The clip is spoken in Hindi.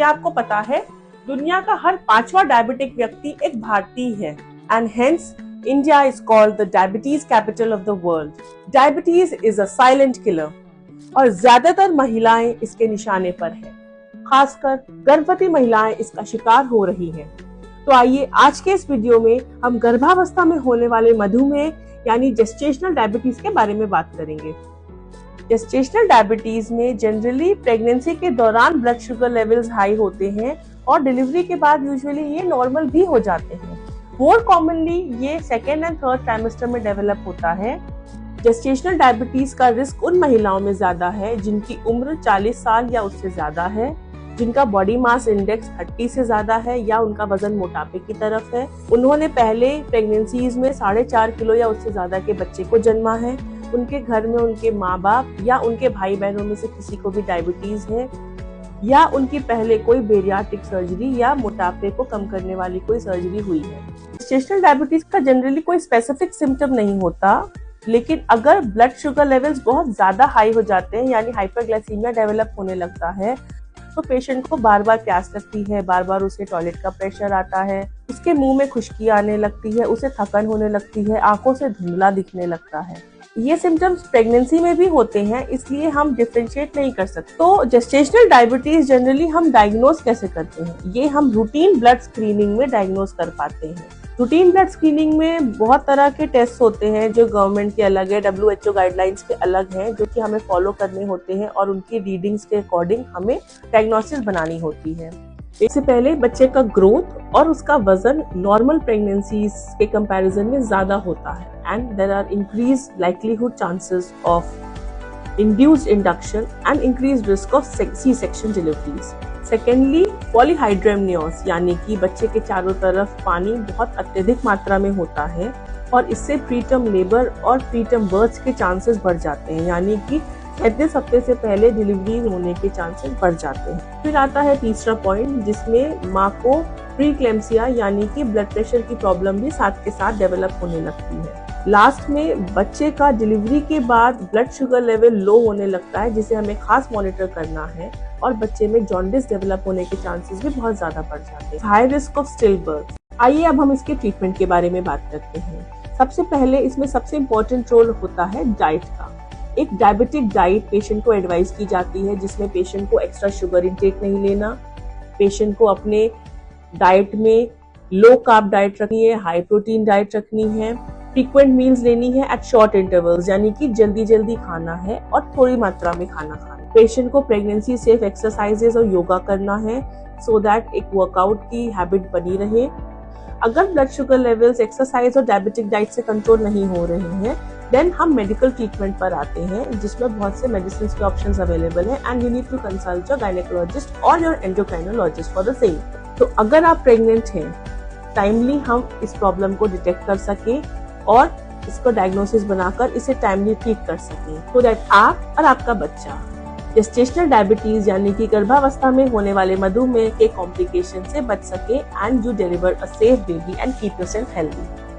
क्या आपको पता है दुनिया का हर 5वां डायबिटिक व्यक्ति एक भारतीय है and hence India is called the diabetes capital of the world. Diabetes is a silent killer और ज्यादातर महिलाएं इसके निशाने पर हैं। खासकर गर्भवती महिलाएं इसका शिकार हो रही हैं। तो आइए आज के इस वीडियो में हम गर्भावस्था में होने वाले मधुमेह यानी जेस्टेशनल डायबिटीज के बारे में बात करेंगे। जेस्टेशनल डायबिटीज में जनरली प्रेगनेंसी के दौरान ब्लड शुगर लेवल्स हाई होते हैं और डिलीवरी के बाद यूजुअली ये नॉर्मल भी हो जाते हैं। मोर कॉमनली ये सेकेंड एंड थर्ड ट्राइमेस्टर में डेवलप होता है। जेस्टेशनल डायबिटीज का रिस्क उन महिलाओं में ज्यादा है जिनकी उम्र 40 साल या उससे ज्यादा है, जिनका बॉडी मास इंडेक्स 30 से ज्यादा है या उनका वजन मोटापे की तरफ है, उन्होंने पहले प्रेगनेंसीज में 4.5 किलो या उससे ज्यादा के बच्चे को जन्मा है, उनके घर में उनके माँ बाप या उनके भाई बहनों में से किसी को भी डायबिटीज है, या उनकी पहले कोई बेरियाट्रिक सर्जरी या मोटापे को कम करने वाली कोई सर्जरी हुई है। जेस्टेशनल डायबिटीज का जनरली कोई स्पेसिफिक सिम्टम नहीं होता, लेकिन अगर ब्लड शुगर लेवल्स बहुत ज्यादा हाई हो जाते हैं यानी हाइपरग्लाइसीमिया डेवलप होने लगता है तो पेशेंट को बार बार प्यास लगती है, बार बार उसे टॉयलेट का प्रेशर आता है, उसके मुंह में खुश्की आने लगती है, उसे थकन होने लगती है, आंखों से धुंधला दिखने लगता है। ये सिम्टम्स प्रेगनेंसी में भी होते हैं, इसलिए हम डिफरेंशिएट नहीं कर सकते। तो जेस्टेशनल डायबिटीज जनरली हम डायग्नोज कैसे करते हैं? ये हम रूटीन ब्लड स्क्रीनिंग में डायग्नोज कर पाते हैं। रूटीन ब्लड स्क्रीनिंग में बहुत तरह के टेस्ट होते हैं जो गवर्नमेंट के अलग है, WHO गाइडलाइंस के अलग हैं, जो कि हमें फॉलो करने होते हैं और उनकी रीडिंग्स के अकॉर्डिंग हमें डायग्नोसिस बनानी होती है। इससे पहले बच्चे का ग्रोथ और उसका वजन नॉर्मल प्रेगनेंसीज के कंपैरिजन में ज्यादा होता है and there are increased likelihood chances of induced induction and increased risk of C section deliveries. Secondly, polyhydramnios यानी कि बच्चे के चारों तरफ पानी बहुत अत्यधिक मात्रा में होता है और इससे प्रीटर्म लेबर और प्रीटर्म बर्थ के चांसेस बढ़ जाते हैं, यानी कि 37 हफ्ते से पहले डिलीवरी होने के चांसेस बढ़ जाते हैं। फिर आता है तीसरा पॉइंट जिसमें माँ को प्रीक्लेम्सिया यानी कि ब्लड प्रेशर की प्रॉब्लम भी साथ के साथ डेवलप होने लगती है। लास्ट में बच्चे का डिलीवरी के बाद ब्लड शुगर लेवल लो होने लगता है जिसे हमें खास मॉनिटर करना है और बच्चे में जॉन्डिस डेवलप होने के चांसेस भी बहुत ज्यादा बढ़ जाते हैं। High risk of still birth. आइए अब हम इसके ट्रीटमेंट के बारे में बात करते हैं। सबसे पहले इसमें सबसे इम्पोर्टेंट रोल होता है डाइट का। एक डायबिटिक डाइट पेशेंट को एडवाइस की जाती है जिसमें पेशेंट को एक्स्ट्रा शुगर इंटेक नहीं लेना, पेशेंट को अपने डाइट में लो कार्ब डाइट रखनी है, हाई प्रोटीन डाइट रखनी है, फ्रीक्वेंट मील्स लेनी है एट शॉर्ट इंटरवल्स यानी कि जल्दी जल्दी खाना है और थोड़ी मात्रा में खाना खाना। पेशेंट को प्रेगनेंसी सेफ एक्सरसाइजेस और योगा करना है सो दैट एक वर्कआउट की हैबिट बनी रहे। अगर ब्लड शुगर लेवल्स एक्सरसाइज और डायबिटिक डाइट से कंट्रोल नहीं हो रहे हैं देन हम मेडिकल ट्रीटमेंट पर आते हैं जिसमें बहुत से मेडिसिन के ऑप्शंस अवेलेबल हैं and you need to consult your gynaecologist और your endocrinologist for the same. तो अगर आप प्रेग्नेंट हैं, टाइमली हम इस प्रॉब्लम को डिटेक्ट कर सकें और इसको डायग्नोसिस बनाकर इसे टाइमली ट्रीट कर सकें सो दैट आप और आपका बच्चा जेस्टेशनल डायबिटीज यानी कि गर्भावस्था में होने वाले मधुमेह के कॉम्प्लिकेशन से बच सके and you deliver a safe baby and keep yourself healthy.